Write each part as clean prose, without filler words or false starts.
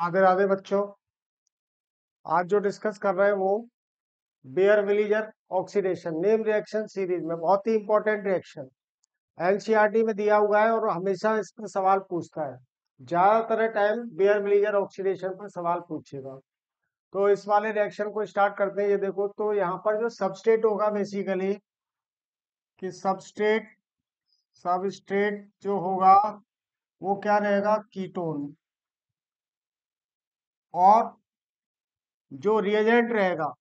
राधे राधे बच्चों। आज जो डिस्कस कर रहे हैं वो Baeyer Villiger oxidation name reaction series में बहुत ही इंपॉर्टेंट रिएक्शन एनसीईआरटी में दिया हुआ है और हमेशा इस पर सवाल पूछता है। ज्यादातर टाइम बेयर विलीजर ऑक्सीडेशन पर सवाल पूछेगा। तो इस वाले रिएक्शन को स्टार्ट करते हैं। ये देखो, तो यहाँ पर जो सबस्ट्रेट होगा बेसिकली कि सबस्ट्रेट जो होगा वो क्या रहेगा, कीटोन। और जो रिएजेंट रहेगा,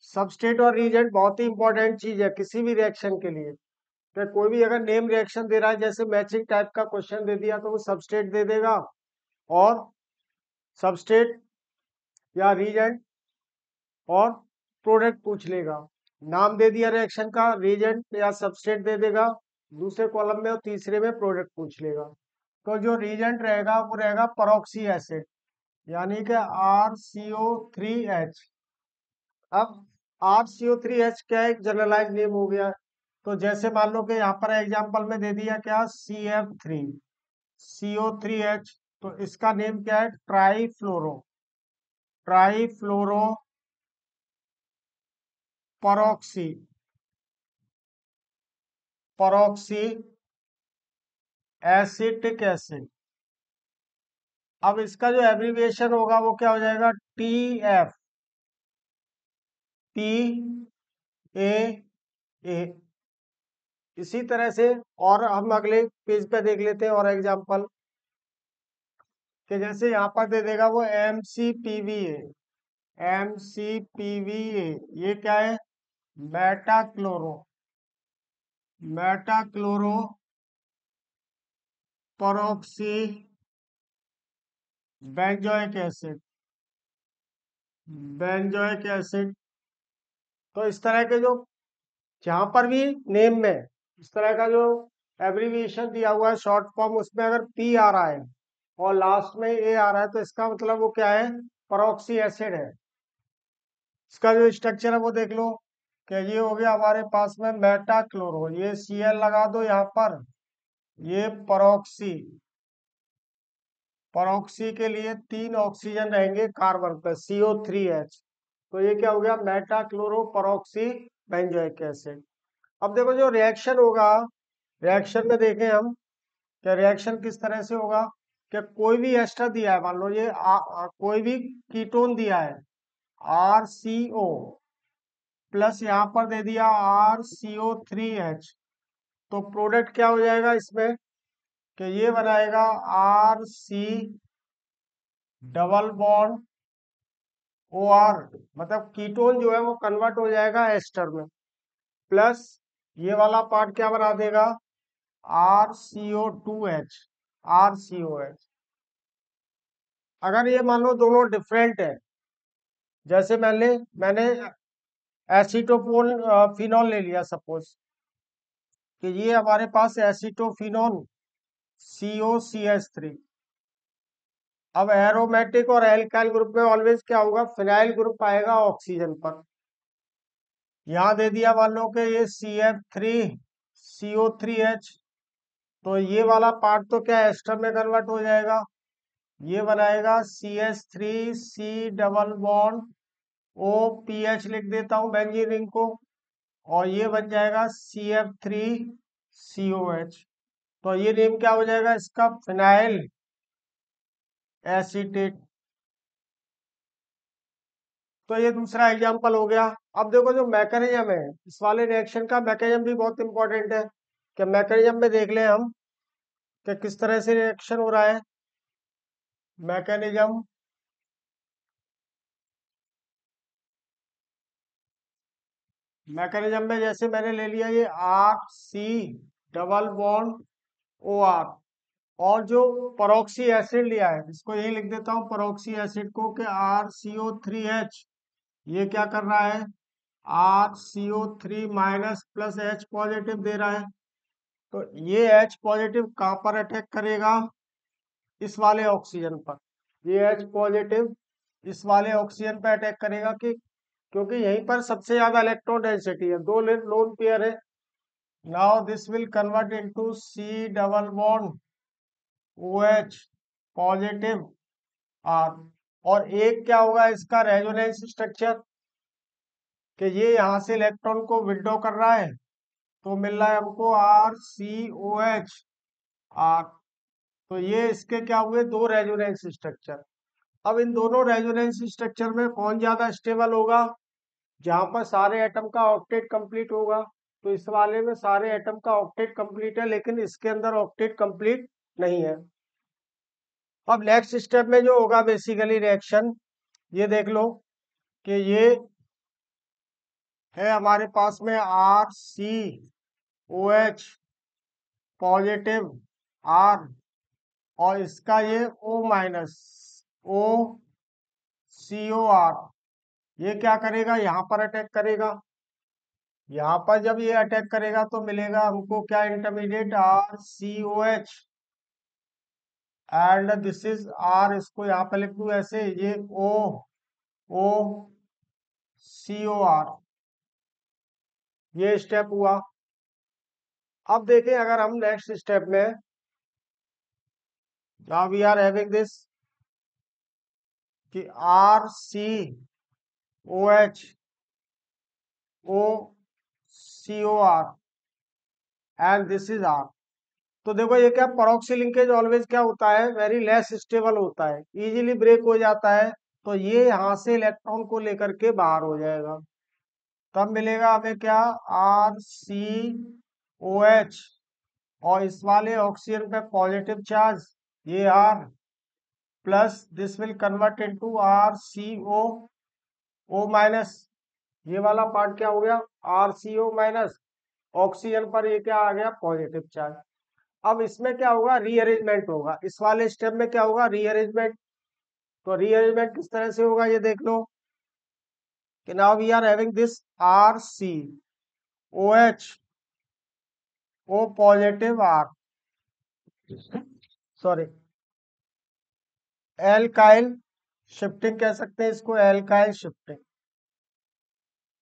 सबस्ट्रेट और रिएजेंट बहुत ही इंपॉर्टेंट चीज है किसी भी रिएक्शन के लिए। तो कोई भी अगर नेम रिएक्शन दे रहा है, जैसे मैचिंग टाइप का क्वेश्चन दे दिया, तो वो सबस्ट्रेट दे देगा और सबस्ट्रेट या रिएजेंट और प्रोडक्ट पूछ लेगा। नाम दे दिया रिएक्शन का, रिएजेंट या सबस्ट्रेट दे देगा दूसरे कॉलम में और तीसरे में प्रोडक्ट पूछ लेगा। तो जो रिएजेंट रहेगा वो रहेगा परऑक्सी एसिड, यानी कि RCO3H। अब RCO3H क्या है, एक जनरलाइज नेम हो गया। तो जैसे मान लो कि यहाँ पर एग्जांपल में दे दिया क्या, CF3CO3H। तो इसका नेम क्या है, ट्राईफ्लोरो परऑक्सी एसिटिक एसिड। अब इसका जो एब्रीविएशन होगा वो क्या हो जाएगा, TFPAA। इसी तरह से और हम अगले पेज पे देख लेते हैं और एग्जांपल कि जैसे यहाँ पर दे देगा वो MCPVA। ये क्या है, मेटाक्लोरो परऑक्सी बेंजोइक एसिड। तो इस तरह के जो जहां पर भी नेम में इस तरह का जो एब्रीविएशन दिया हुआ है शॉर्ट फॉर्म, उसमें अगर पी आ रहा है और लास्ट में ए आ रहा है, तो इसका मतलब वो क्या है, परऑक्सी एसिड है। इसका जो स्ट्रक्चर है वो देख लो कि ये हो गया हमारे पास में मेटाक्लोरो, ये Cl लगा दो यहाँ पर, ये परऑक्सी के लिए 3 ऑक्सीजन रहेंगे कार्बन पर, CO3H। तो ये क्या हो गया, मेटाक्लोरो परऑक्सी बेंजोइक एसिड। अब देखो जो रिएक्शन होगा, रिएक्शन में देखें हम क्या रिएक्शन किस तरह से होगा। क्या कोई भी एस्टर दिया है, मान लो ये कोई भी कीटोन दिया है RCO प्लस यहाँ पर दे दिया RCO3H। तो प्रोडक्ट क्या हो जाएगा इसमें कि ये बनाएगा RC डबल बॉन्ड OR, मतलब कीटोन जो है वो कन्वर्ट हो जाएगा एस्टर में, प्लस ये वाला पार्ट क्या बना देगा, RCO2H। अगर ये मान लो दोनों डिफरेंट है, जैसे मैंने एसीटोफोन फिनॉल ले लिया सपोज कि ये हमारे पास एसीटोफिनॉन COCH3। अब एरोमेटिक और एल्काइल ग्रुप में ऑलवेज क्या होगा, फिनाइल ग्रुप आएगा ऑक्सीजन पर। यहाँ दे दिया मान लो कि ये CF3CO3H। तो ये वाला पार्ट तो क्या एस्टर में कन्वर्ट हो जाएगा, ये बनाएगा CH3C डबल बॉन्ड OPH, लिख देता हूँ बेंजीन रिंग को, और ये बन जाएगा CF3COH। तो ये नेम क्या हो जाएगा इसका, फिनाइल एसीटेट। तो ये दूसरा एग्जांपल हो गया। अब देखो जो मैकेनिज्म है इस वाले रिएक्शन का, मैकेनिज्म भी बहुत इंपॉर्टेंट है कि मैकेनिज्म में देख लें हम कि किस तरह से रिएक्शन हो रहा है। मैकेनिज्म मैकेनिज्म में जैसे मैंने ले लिया ये RC डबल बॉन्ड OR, और जो परऑक्सी एसिड लिया है इसको यही लिख देता हूँ परऑक्सी एसिड को कि RCO3H। ये क्या कर रहा है, RCO3 minus plus H positive दे रहा है। तो ये H पॉजिटिव कहाँ पर अटैक करेगा, इस वाले ऑक्सीजन पर। ये H पॉजिटिव इस वाले ऑक्सीजन पर अटैक करेगा कि क्योंकि यहीं पर सबसे ज्यादा इलेक्ट्रॉन डेंसिटी है, दो लोन पेयर है। Now this will convert into C double bond OH positive R. और एक क्या होगा इसका रेजोनेंस स्ट्रक्चर, कि ये यहां से इलेक्ट्रॉन को विड्रॉ कर रहा है, तो मिल रहा है हमको RCOH आर। तो ये इसके क्या हुए, दो रेजोनेंस स्ट्रक्चर। अब इन दोनों रेजोनेंस स्ट्रक्चर में कौन ज्यादा स्टेबल होगा, जहां पर सारे एटम का ऑक्टेट कंप्लीट होगा। तो इस वाले में सारे एटम का ऑक्टेट कंप्लीट है, लेकिन इसके अंदर ऑक्टेट कंप्लीट नहीं है। अब नेक्स्ट स्टेप में जो होगा बेसिकली रिएक्शन, ये देख लो कि ये है हमारे पास में RCOH पॉजिटिव आर, और इसका ये O माइनस OCOR, ये क्या करेगा, यहाँ पर अटैक करेगा। यहाँ पर जब ये अटैक करेगा तो मिलेगा हमको क्या, intermediate RCOH, and this is R, इसको यहाँ पे लिख दूं ऐसे, ये OCOR। ये स्टेप हुआ। अब देखें अगर हम नेक्स्ट स्टेप में, now we are having this कि RCOH OCOR and this is R। तो देखो ये क्या, परॉक्सी लिंकेज ऑलवेज क्या होता है, वेरी लेस स्टेबल होता है, इजीली ब्रेक हो जाता है। तो ये यहाँ से इलेक्ट्रॉन को लेकर के बाहर हो जाएगा, तब मिलेगा हमें क्या, RCOH, और इस वाले ऑक्सीजन पे पॉजिटिव चार्ज, ये R, plus this will convert into RCOO minus. ये वाला पार्ट क्या हो गया, RCO माइनस, ऑक्सीजन पर ये क्या आ गया, पॉजिटिव चार्ज। अब इसमें क्या होगा, रीअरेंजमेंट होगा, इस वाले स्टेप में क्या होगा, रीअरेंजमेंट। तो रीअरेंजमेंट किस तरह से होगा, ये देख लो कि now we are having this RCOH O positive R, sorry alkyl shifting कह सकते हैं इसको, एल्काइल शिफ्टिंग।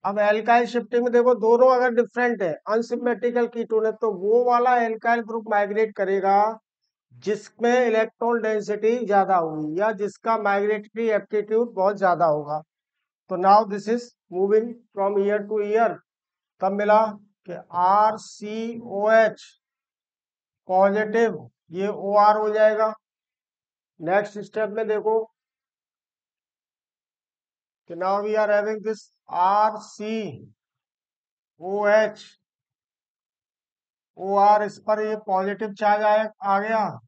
अब एल्काइल शिफ्टिंग में देखो दोनों अगर डिफरेंट है, अनसिमेट्रिकल कीटोन है, तो वो वाला एल्काइल ग्रुप माइग्रेट करेगा जिसमें इलेक्ट्रॉन डेंसिटी ज्यादा होगी, या जिसका माइग्रेटरी एप्टीट्यूड बहुत ज्यादा होगा। तो now this is moving from year two year, तब मिला कि RCOH पॉजिटिव, ये OR हो जाएगा। नेक्स्ट स्टेप में देखो कि now we are having this RCOH OR, इस पर ये पॉजिटिव चार्ज आ गया,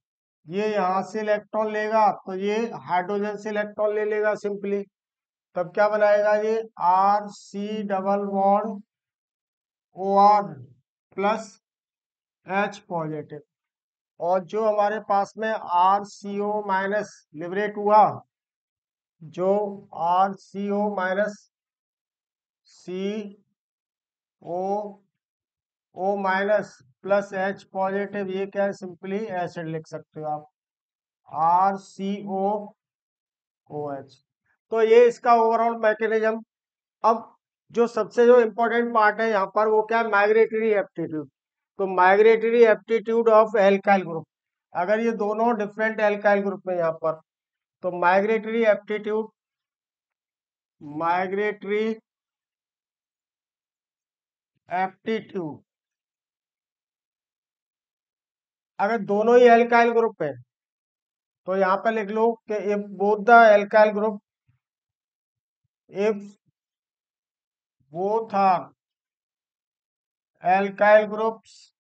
ये यहाँ से इलेक्ट्रॉन लेगा, तो ये हाइड्रोजन से इलेक्ट्रॉन ले लेगा सिंपली, तब क्या बनाएगा ये, RC double bond OR plus H positive. और जो हमारे पास में RCO माइनस लिबरेट हुआ, जो RCO minus CO minus plus H positive, ये क्या है, सिंपली एसिड लिख सकते हो आप, RCOOH। तो ये इसका ओवरऑल मैकेनिज्म। अब जो सबसे जो इम्पोर्टेंट पार्ट है यहाँ पर, वो क्या है, माइग्रेटरी एप्टीट्यूड। तो migratory aptitude of alkyl group, अगर ये दोनों डिफरेंट एल्काइल ग्रुप में यहाँ पर, तो माइग्रेटरी एप्टीट्यूड, माइग्रेटरी एप्टीट्यूड अगर दोनों ही एल्काइल ग्रुप है, तो यहाँ पे लिख लो कि if both the alkyl group, if both are alkyl groups,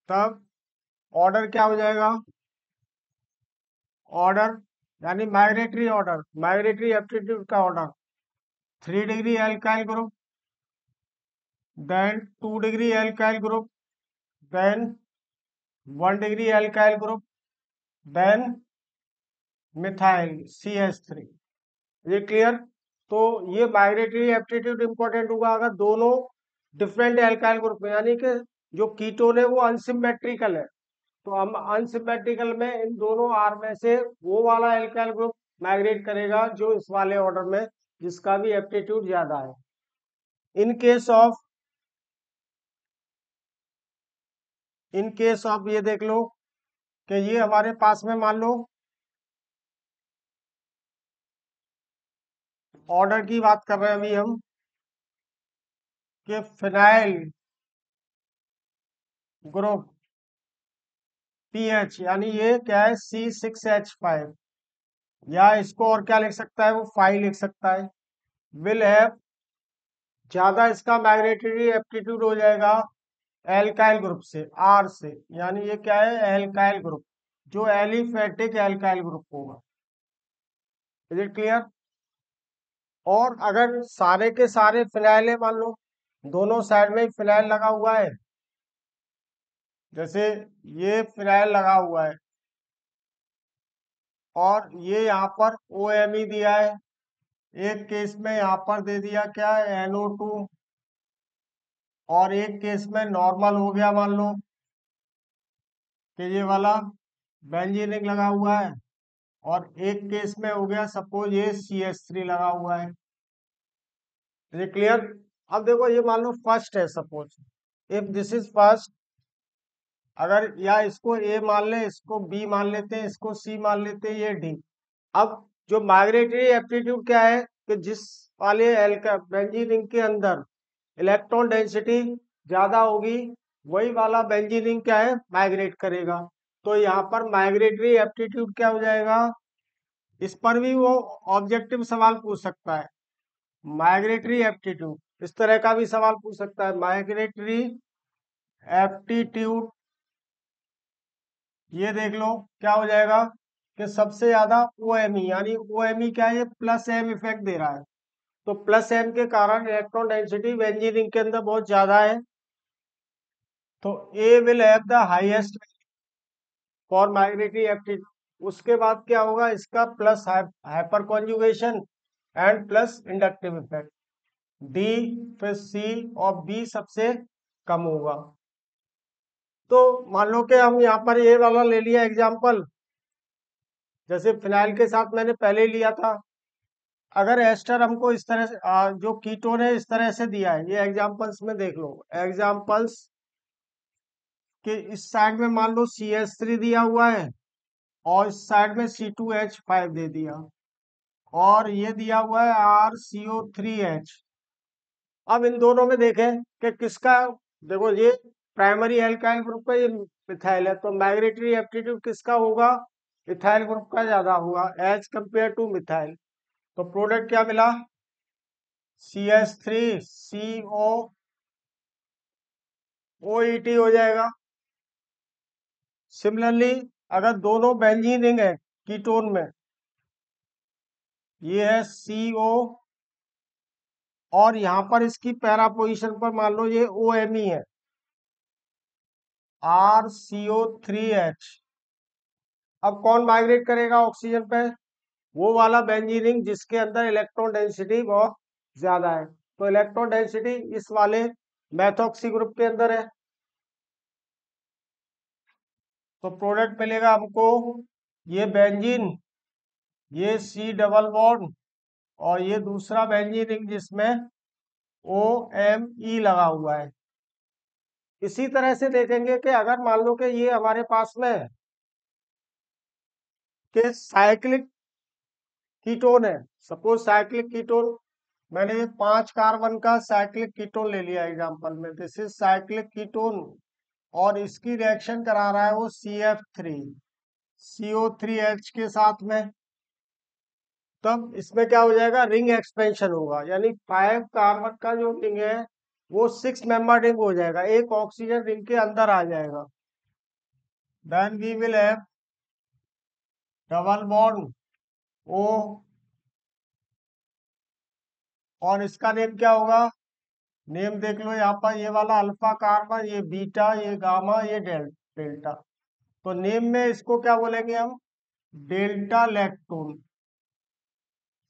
तब ऑर्डर क्या हो जाएगा, ऑर्डर यानी माइग्रेटरी ऑर्डर, माइग्रेटरी एप्टीट्यूड का order, 3 degree alkyl group, then 2 degree alkyl group, then 1 degree alkyl group, then methyl CH3। ये clear. तो ये migratory aptitude important होगा अगर दोनों डिफरेंट एल्काइल ग्रुप में, यानी कि जो कीटोन है वो अनसिमेट्रिकल है, तो हम अनसिमेट्रिकल में इन दोनों आर में से वो वाला एल्काइल ग्रुप माइग्रेट करेगा जो इस वाले ऑर्डर में, जिसका भी एप्टीट्यूड ज्यादा है। In case of in case of ये देख लो कि ये हमारे पास में मान लो ऑर्डर की बात कर रहे हैं अभी हम कि फिनाइल ग्रुप पीएच, यानी ये क्या है C6H5, या इसको और क्या लिख सकता है वो 5 लिख सकता है। विल हैव, ज्यादा इसका मैग्नेटरी एप्टीट्यूड हो जाएगा एल्काइल ग्रुप से, आर से, यानी ये क्या है एल्काइल ग्रुप, जो एलिफेटिक एल्काइल ग्रुप होगा। Is it clear? और अगर सारे के सारे फिनाइल है, मान लो दोनों साइड में फिनाइल लगा हुआ है, जैसे ये फिनाइल लगा हुआ है और ये यहाँ पर OMe दिया है, एक केस में यहाँ पर दे दिया क्या NO2, और एक केस में नॉर्मल हो गया, मान लो कि ये वाला बेंजीनिक लगा हुआ है, और एक केस में हो गया सपोज ये CH3 लगा हुआ है। ये क्लियर? अब देखो ये मान लो फर्स्ट है, suppose if this is first, अगर या इसको ए मान ले, इसको बी मान लेते हैं, इसको सी मान लेते हैं, ये डी। अब जो माइग्रेटरी एप्टीट्यूड क्या है कि जिस वाले बेंजीन रिंग के अंदर इलेक्ट्रॉन डेंसिटी ज्यादा होगी, वही वाला बेंजीन रिंग क्या है माइग्रेट करेगा। तो यहाँ पर माइग्रेटरी एप्टीट्यूड क्या हो जाएगा, इस पर भी वो ऑब्जेक्टिव सवाल पूछ सकता है। माइग्रेटरी एप्टीट्यूड इस तरह का भी सवाल पूछ सकता है, माइग्रेटरी एप्टीट्यूड, ये देख लो क्या हो जाएगा कि सबसे ज्यादा OMe, यानी OMe क्या है, ये प्लस एम इफेक्ट दे रहा है, तो प्लस एम के कारण इलेक्ट्रॉन डेंसिटी बेंजीन रिंग के अंदर बहुत ज्यादा है, तो A will have the highest for migratory aptitude. उसके बाद क्या होगा, इसका plus hyperconjugation and plus inductive effect, D, फिर सी और बी सबसे कम होगा। तो मान लो कि हम यहाँ पर ये वाला ले लिया एग्जाम्पल, जैसे फिनाइल के साथ मैंने पहले लिया था। अगर एस्टर हमको इस तरह से जो कीटोन है इस तरह से दिया है, ये एग्जाम्पल्स में देख लो, एग्जाम्पल्स कि इस साइड में मान लो CH3 दिया हुआ है और इस साइड में C2H5 दे दिया, और ये दिया हुआ है RCO3H। अब इन दोनों में देखें कि किसका, देखो ये प्राइमरी एल्काइल ग्रुप का, ये मिथाइल है, तो माइग्रेटरी एप्टीट्यूड किसका होगा, इथाइल ग्रुप का ज्यादा होगा एज कंपेयर टू मिथाइल। तो प्रोडक्ट क्या मिला, CH3COOET हो जाएगा। सिमिलरली अगर दोनों बेंजीन रिंग है कीटोन में, ये है CO, और यहाँ पर इसकी पैरा पोजीशन पर मान लो ये OMe है, RCO3H। अब कौन माइग्रेट करेगा ऑक्सीजन पे, वो वाला बेंजीन रिंग जिसके अंदर इलेक्ट्रॉन डेंसिटी बहुत ज्यादा है, तो इलेक्ट्रॉन डेंसिटी इस वाले मैथोक्सी ग्रुप के अंदर है, तो प्रोडक्ट मिलेगा हमको ये बेंजीन, ये C डबल बॉन्ड, और ये दूसरा बेंजीन रिंग जिसमें OMe लगा हुआ है। इसी तरह से देखेंगे कि अगर मान लो कि ये हमारे पास में कि साइक्लिक कीटोन है, सपोज साइक्लिक कीटोन, मैंने ये 5 कार्बन का साइक्लिक कीटोन ले लिया एग्जांपल में, दिस इज साइक्लिक कीटोन, और इसकी रिएक्शन करा रहा है वो CF3 CO3H के साथ में, तब इसमें क्या हो जाएगा, रिंग एक्सपेंशन होगा, यानी 5 कार्बन का जो रिंग है वो 6 मेंबर रिंग हो जाएगा, एक ऑक्सीजन रिंग के अंदर आ जाएगा। Then we will have double bond O, और इसका नेम क्या होगा, नेम देख लो यहाँ पर, ये वाला अल्फा कार्बन, ये बीटा, ये गामा, ये डेल्टा, तो नेम में इसको क्या बोलेंगे हम, डेल्टा लैक्टोन।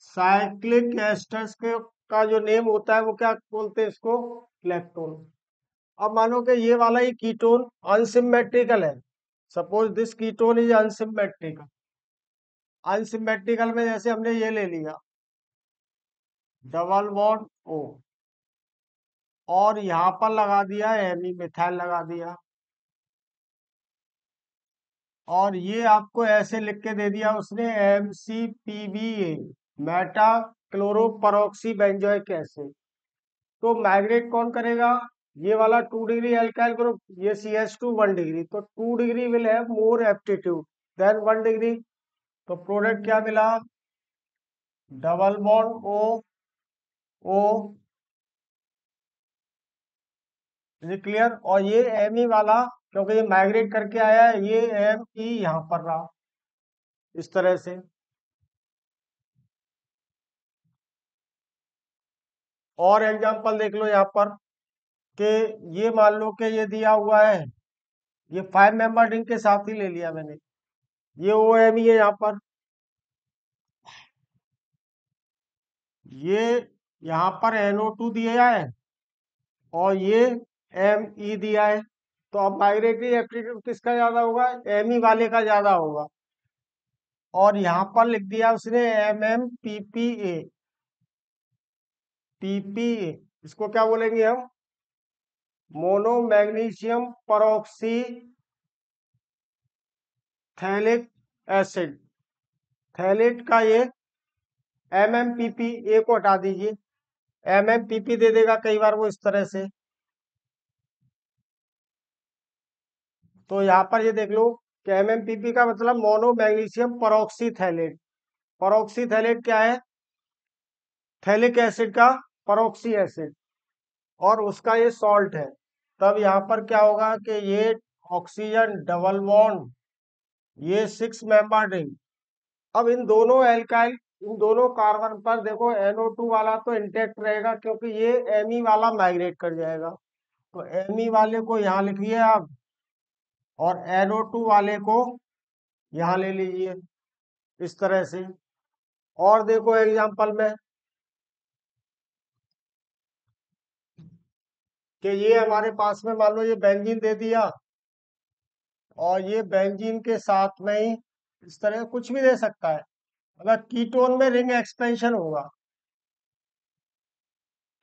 साइक्लिक एस्टर्स के का जो नेम होता है वो क्या बोलते हैं इसको, लैक्टोन। अब मानो कि ये वाला ही कीटोन अनसिमेट्रिकल है, suppose this ketone is unsymmetrical, unsymmetrical में जैसे हमने ये ले लिया डबल बॉन्ड O, और यहाँ पर लगा दिया एमी मिथाइल लगा दिया, और ये आपको ऐसे लिख के दे दिया उसने MCPBA, मेटा क्लोरोपरोक्सी बेंजोइक एसिड। तो माइग्रेट कौन करेगा? ये वाला 2 डिग्री एल्काइल ग्रुप, ये CH2 1 डिग्री, तो 2 degree will have more aptitude than 1 degree. तो प्रोडक्ट क्या मिला? डबल बॉन्ड O O, ये क्लियर। और ये Me वाला, क्योंकि ये माइग्रेट करके आया है, ये Me यहाँ पर रहा इस तरह से। और एग्जांपल देख लो यहाँ पर कि ये मान लो कि ये दिया हुआ है, ये 5 मेंबर रिंग के साथ ही ले लिया मैंने, ये OMe है यहाँ पर, ये यहाँ पर NO2 दिया है और ये Me दिया है। तो अब माइग्रेटरी एप्टीट्यूड किसका ज्यादा होगा? Me वाले का ज्यादा होगा। और यहाँ पर लिख दिया उसने MMPPA, PPA, इसको क्या बोलेंगे हम? Mono magnesium परऑक्सी phthalic acid. Phthalate का ये MMPPA को हटा दीजिए, MMPP दे देगा कई बार वो इस तरह से। तो यहाँ पर ये देख लो कि MMPP का मतलब मोनो मैग्नीशियम परऑक्सी थैलेट। परऑक्सी थैलेट क्या है? थैलिक एसिड का परऑक्सी एसिड, और उसका ये सॉल्ट है। तब यहाँ पर क्या होगा कि ये ऑक्सीजन डबल बॉन्ड, ये 6 मेंबर रिंग। अब इन दोनों एल्काइल, इन दोनों कार्बन पर देखो NO2 वाला तो इंटेक्ट रहेगा, क्योंकि ये Me वाला माइग्रेट कर जाएगा। तो Me वाले को यहाँ लिखिए आप, और NO2 वाले को यहाँ ले लीजिए इस तरह से। और देखो एग्जांपल में कि ये हमारे पास में मान लो ये बेंजीन दे दिया, और ये बेंजीन के साथ में ही इस तरह कुछ भी दे सकता है। अगर कीटोन में रिंग एक्सपेंशन होगा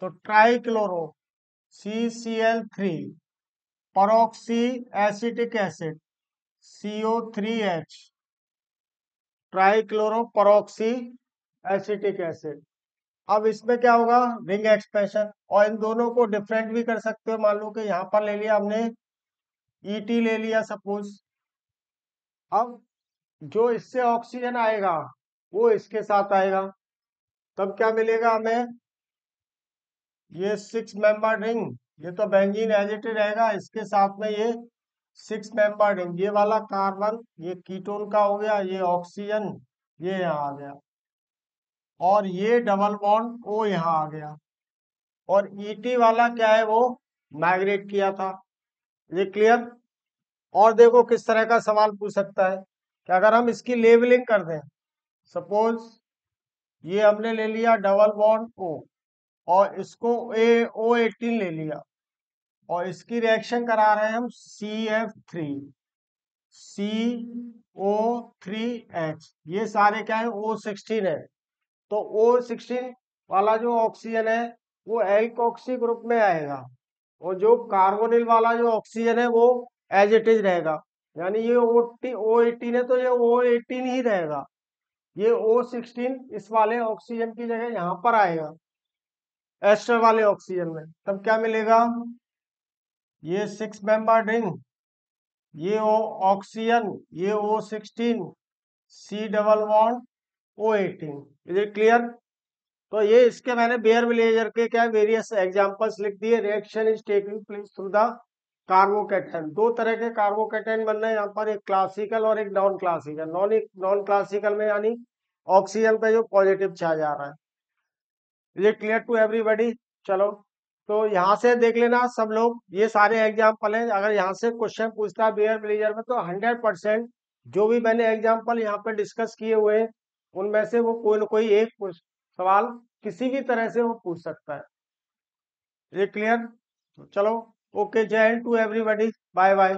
तो trichloro CCl3, परऑक्सी acetic acid CO3H, trichloro परऑक्सी acetic acid. अब इसमें क्या होगा? Ring expansion. और इन दोनों को डिफरेंट भी कर सकते हो। मान लो कि यहाँ पर ले लिया हमने ET ले लिया सपोज। अब जो इससे ऑक्सीजन आएगा वो इसके साथ आएगा, तब क्या मिलेगा हमें? ये 6 मेंबर रिंग, ये तो बेंजीन एज इट रहेगा, इसके साथ में ये 6 मेंबर रिंग, ये वाला कार्बन ये कीटोन का हो गया, ये ऑक्सीजन ये यहाँ आ गया, और ये डबल बॉन्ड O यहाँ आ गया। और ET वाला क्या है? वो माइग्रेट किया था। ये क्लियर। और देखो किस तरह का सवाल पूछ सकता है कि अगर हम इसकी लेबलिंग कर दें, सपोज ये हमने ले लिया डबल बॉन्ड O, और इसको O18 ले लिया, और इसकी रिएक्शन करा रहे हैं हम CF3 CO3H, ये सारे क्या है? O16 है। तो O16 वाला जो ऑक्सीजन है वो एल्कोक्सी ग्रुप में आएगा, और जो कार्बोनिल वाला जो ऑक्सीजन है वो एज इट इज रहेगा। यानी ये O18 है तो ये O18 ही रहेगा। ये O16 इस वाले ऑक्सीजन की जगह यहाँ पर आएगा एस्टर वाले ऑक्सीजन में, तब क्या मिलेगा? ये 6 मेंबर रिंग, ये ऑक्सीजन, ये O16, C double bond O18। Is it clear? तो ये इसके मैंने बेयर विलेजर के क्या वेरियस एग्जांपल्स लिख दिए। Reaction is taking place through the carbocation. दो तरह के कार्बोकैटायन बन रहे हैं यहाँ पर, एक क्लासिकल और एक नॉन क्लासिकल। नॉन क्लासिकल में यानी ऑक्सीजन पे जो पॉजिटिव चार्ज आ रहा है। Is it clear to everybody? चलो, तो यहाँ से देख लेना सब लोग, ये सारे एग्जाम्पल हैं। अगर यहाँ से क्वेश्चन पूछता है बेयर विलेजर में, तो 100% जो भी मैंने एग्जाम्पल यहाँ पे डिस्कस किए हुए हैं उनमें से वो कोई ना कोई एक सवाल किसी भी तरह से वो पूछ सकता है। ये क्लियर? चलो, ओके, जय हिंद टू एवरीबॉडी, बाय बाय।